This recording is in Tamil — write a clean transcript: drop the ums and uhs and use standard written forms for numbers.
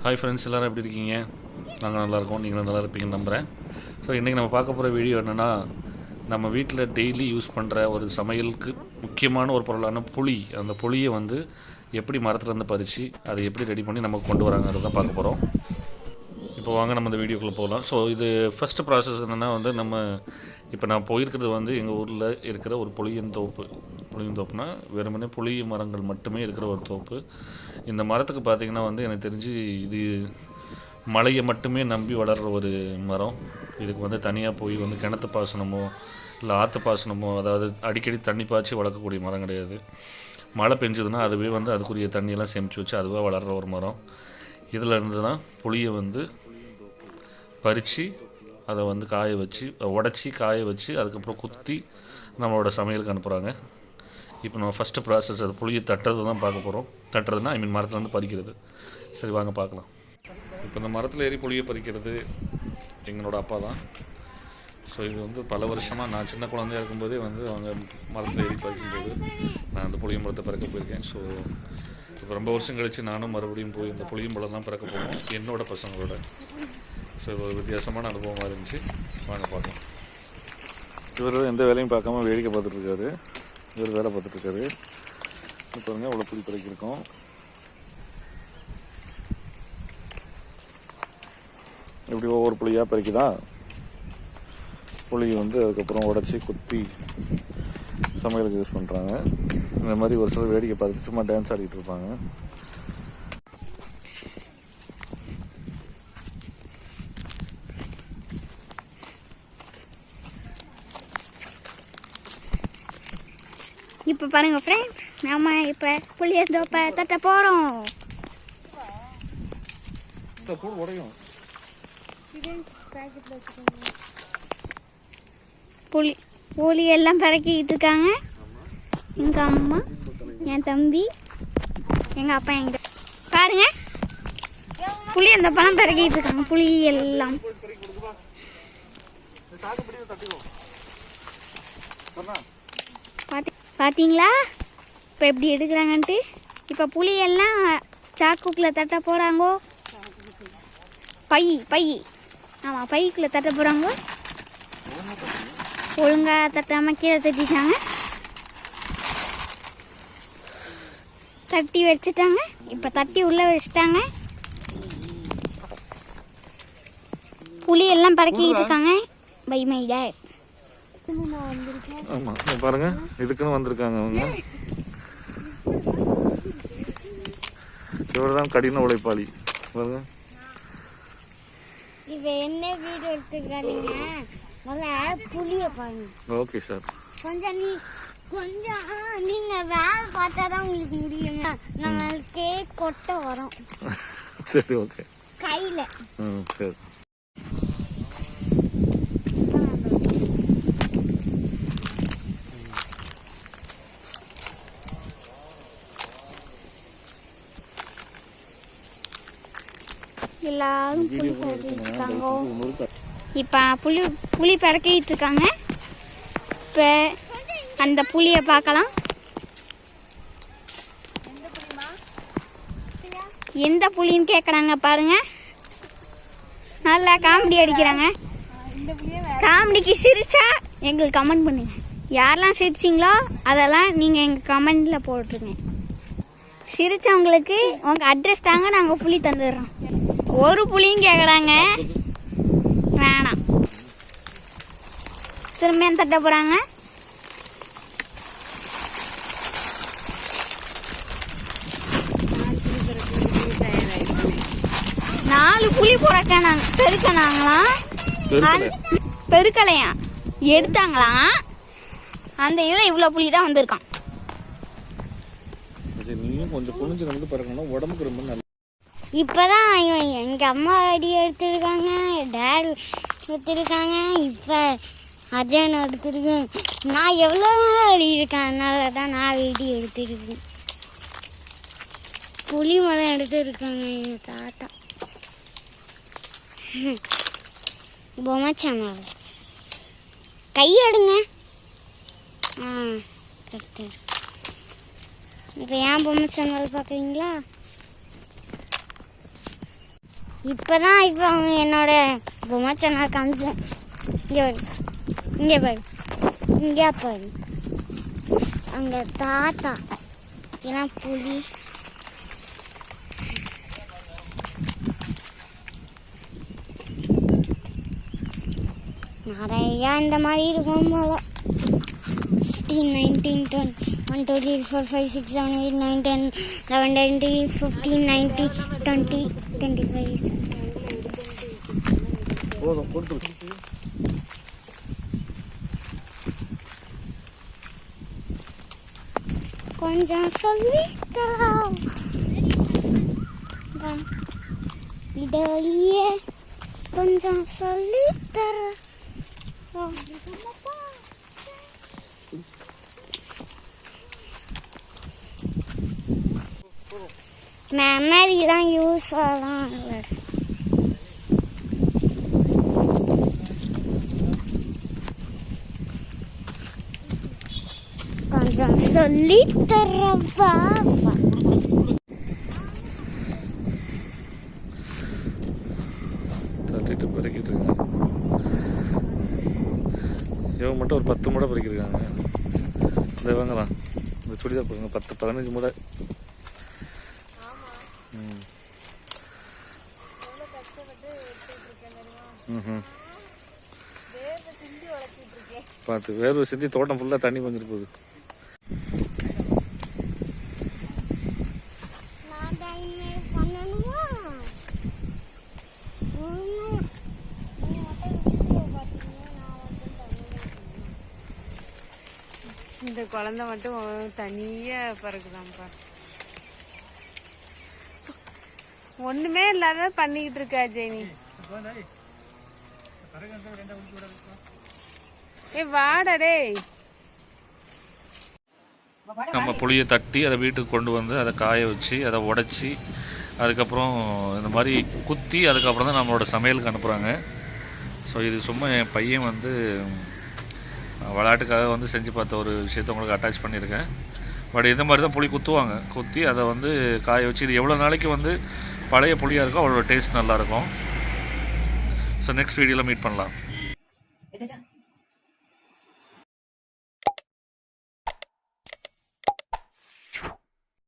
ஹாய் ஃப்ரெண்ட்ஸ், எல்லோரும் எப்படி இருக்கீங்க? நாங்கள் நல்லாயிருக்கோம், நீங்களும் நல்லா இருப்பீங்கன்னு நம்புகிறேன். ஸோ இன்றைக்கி நம்ம பார்க்க போகிற வீடியோ என்னென்னா, நம்ம வீட்டில் டெய்லி யூஸ் பண்ணுற ஒரு சமையலுக்கு முக்கியமான ஒரு பொருளான புளி. அந்த புளியை வந்து எப்படி மரத்துலேருந்து பறித்து அதை எப்படி ரெடி பண்ணி நமக்கு கொண்டு வராங்கிறது தான் பார்க்க போகிறோம். இப்போ வாங்க நம்ம இந்த வீடியோக்குள்ளே போகலாம். ஸோ இது ஃபஸ்ட்டு ப்ராசஸ் என்னென்னா வந்து இப்போ நான் போயிருக்கிறது வந்து எங்கள் ஊரில் இருக்கிற ஒரு புளியந்தோப்புனா வெறுமனே புளி மரங்கள் மட்டுமே இருக்கிற ஒரு தோப்பு. இந்த மரத்துக்கு பார்த்திங்கன்னா வந்து எனக்கு தெரிஞ்சு இது மழையை மட்டுமே நம்பி வளர்கிற ஒரு மரம். இதுக்கு வந்து தனியாக போய் வந்து கிணத்து பாசனமோ இல்லை ஆற்று பாசனமோ, அதாவது அடிக்கடி தண்ணி பாய்ச்சி வளர்க்கக்கூடிய மரம் கிடையாது. மழை பெஞ்சதுன்னா அதுவே வந்து அதுக்குரிய தண்ணியெல்லாம் சேமித்து வச்சு அதுவாக வளர்கிற ஒரு மரம். இதில் இருந்து தான் புளியை வந்து பறித்து அதை வந்து காய வச்சு உடச்சி காய வச்சு அதுக்கப்புறம் குத்தி நம்மளோட சமையலுக்கு அனுப்புகிறாங்க. இப்போ நம்ம ஃபஸ்ட்டு ப்ராசஸ் அது புளியை தட்டுறது தான் பார்க்க போகிறோம். தட்டுறதுனா மரத்துலேருந்து பறிக்கிறது. சரி வாங்க பார்க்கலாம். இப்போ இந்த மரத்தில் ஏறி புளியை பறிக்கிறது எங்களோட அப்பா தான். ஸோ இது வந்து பல வருஷமாக நான் சின்ன குழந்தையாக இருக்கும்போதே வந்து அவங்க மரத்தில் ஏறி பறிக்கும்போது நான் அந்த புளிய மரத்தை பிறக்க போயிருக்கேன். ஸோ இப்போ ரொம்ப வருஷம் கழித்து நானும் மறுபடியும் போய் இந்த புளியம்பழம் தான் பிறக்க போவோம் என்னோட பசங்களோட. ஸோ இது ஒரு வித்தியாசமான அனுபவமாக இருந்துச்சு. வாங்க பார்க்கலாம். இவர் எந்த வேலையும் பார்க்காம வேடிக்கை பார்த்துட்ருக்காரு. இவர் வேலை பார்த்துட்ருக்காரு. பாருங்க அவ்வளோ புளி பறிக்கிருக்கோம். இப்படி ஒவ்வொரு புளியாக பறிக்குதா. புளி வந்து அதுக்கப்புறம் உடச்சி குத்தி சமையலுக்கு யூஸ் பண்ணுறாங்க. இந்த மாதிரி ஒரு சிலர் வேடிக்கை பார்த்துட்டு சும்மா டான்ஸ் ஆடிக்கிட்டு இருப்பாங்க. இப்போ பாருங்க ஃப்ரெண்ட்ஸ், நம்ம இப்போ புளியந்தோப்பை தட்ட போகிறோம். புளி எல்லாம் பறக்கிட்டு இருக்காங்க. எங்கள் அம்மா, என் தம்பி, எங்கள் அப்பா என்கிட்ட பாருங்க புளி அந்த பழம் பறக்கிட்டு இருக்காங்க. புளி எல்லாம் பார்த்தீங்களா இப்போ எப்படி எடுக்கிறாங்கன்ட்டு. இப்போ புளியெல்லாம் சாக்குக்குள்ளே தட்ட போகிறாங்கோ. பை ஆமாம், பைக்குள்ளே தட்ட போகிறாங்க. ஒழுங்காக தட்டாமல் கீழே தட்டிட்டாங்க. தட்டி வச்சுட்டாங்க. இப்போ தட்டி உள்ளே வச்சுட்டாங்க. புளியெல்லாம் பறக்கிட்டு இருக்காங்க. By my dad. ஆமாம் பாருங்க, இதுக்குன்னு வந்திருக்காங்க அவங்க. இவர் தான் கடின உழைப்பாளி பாருங்க. இப்போ என்ன வீடியோ எடுத்துக்கிறாங்க, புளிய பாருங்க. ஓகே சார், கொஞ்சம் நீங்க வேலை பார்த்தா தான் உங்களுக்கு முடியும். நம்மளுக்கே கொட்டை வரும். சரி ஓகே. கையில சரி. எல்லாரும் புளி பறக்கிட்டு இருக்காங்க. இப்போ புளி பறக்கிட்டு இருக்காங்க. இப்போ அந்த புளியை பார்க்கலாம். எந்த புளின்னு கேட்குறாங்க பாருங்க. நல்லா காமெடி அடிக்கிறாங்க. காமெடிக்கு சிரிச்சா எங்களுக்கு கமெண்ட் பண்ணுங்க. யாரெல்லாம் சிரிச்சிங்களோ அதெல்லாம் நீங்கள் எங்கள் கமெண்டில் போட்டுருங்க. சிரிச்சவங்களுக்கு உங்கள் அட்ரஸ் தாங்க, நாங்கள் புளி தந்துடுறோம். ஒரு புளியும் கேட்குறாங்க, வேணாம். திரும்பியும் தட்ட போகிறாங்க. நாலு புளி பெருக்கனாங்களாம். பெருக்கலையா எடுத்தாங்களாம். அந்த இதில் இவ்வளோ புளி தான் வந்திருக்கான். கொஞ்சம் புளிஞ்சு வந்து பறக்கணும், உடம்புக்கு ரொம்ப நல்லது. இப்போதான் எங்கள் அம்மா அடி எடுத்துருக்காங்க, டேட் எடுத்துருக்காங்க, இப்போ அஜயன் எடுத்துருக்கேன். நான் எவ்வளோ அடி இருக்கேன், அதனால தான் நான் வெடி எடுத்துருக்கேன். புளி மரம் எடுத்துருக்காங்க எங்கள் தாத்தா. பொம்மை சேனல் கையெடுங்க. இப்போ ஏன் பொம்மை சேனல் பார்க்குறீங்களா? இப்போ அவங்க என்னோட பொம்மை சேனல் காமிச்சேன். இங்கே பாரு அங்கே தாத்தா ஏன்னா புலி நிறையா இந்த மாதிரி இருக்கும் போல. 16, 19, 20, 1, 2, 3, 4, 5, 6, 7, 8, 9, 10, 11, 20, 15, 19, 20, 25. கொஞ்சம் சொல்லித்தரா இடலியே கொஞ்சம் சொல்லித்தர மெமரிலாம் யூஸ் ஆகலாம். கொஞ்சம் சொல்லித்தரவா தட்டிட்டு பறிக்கிட்டு இருக்காங்க. இவங்க மட்டும் ஒரு 10 மூடை பறிக்கிருக்காங்க. இந்த இவங்கலாம் இந்த சுடிதார் பாருங்க 10-15 மூடை. பார்த்து வேர்வை சிந்தி தோட்டம் ஃபுல்லாக தண்ணி வந்துட்டு போகுது. இந்த குழந்தை மட்டும் தனியா பறக்குதான்ப்பா. ஒண்ணுமே இல்லாத பண்ணிக்கிட்டு இருக்கா ஜெயினி. வாடா டேய். நம்ம புளியை தட்டி அதை வீட்டுக்கு கொண்டு வந்து அதை காய வச்சு அதை உடச்சி அதுக்கப்புறம் இந்த மாதிரி குத்தி அதுக்கப்புறம் தான் நம்மளோட சமையலுக்கு அனுப்புகிறாங்க. ஸோ இது சும்மா என் பையன் வந்து விளையாட்டுக்காக வந்து செஞ்சு பார்த்த ஒரு விஷயத்தை உங்களுக்கு அட்டாச் பண்ணியிருக்கேன். பட் இந்த மாதிரி தான் புளி குத்துவாங்க. குத்தி அதை வந்து காய வச்சு இது எவ்வளோ நாளைக்கு வந்து பழைய புளியாக இருக்கோ அவ்வளோ டேஸ்ட் நல்லாயிருக்கும். ஸோ நெக்ஸ்ட் வீடியோவில் மீட் பண்ணலாம்.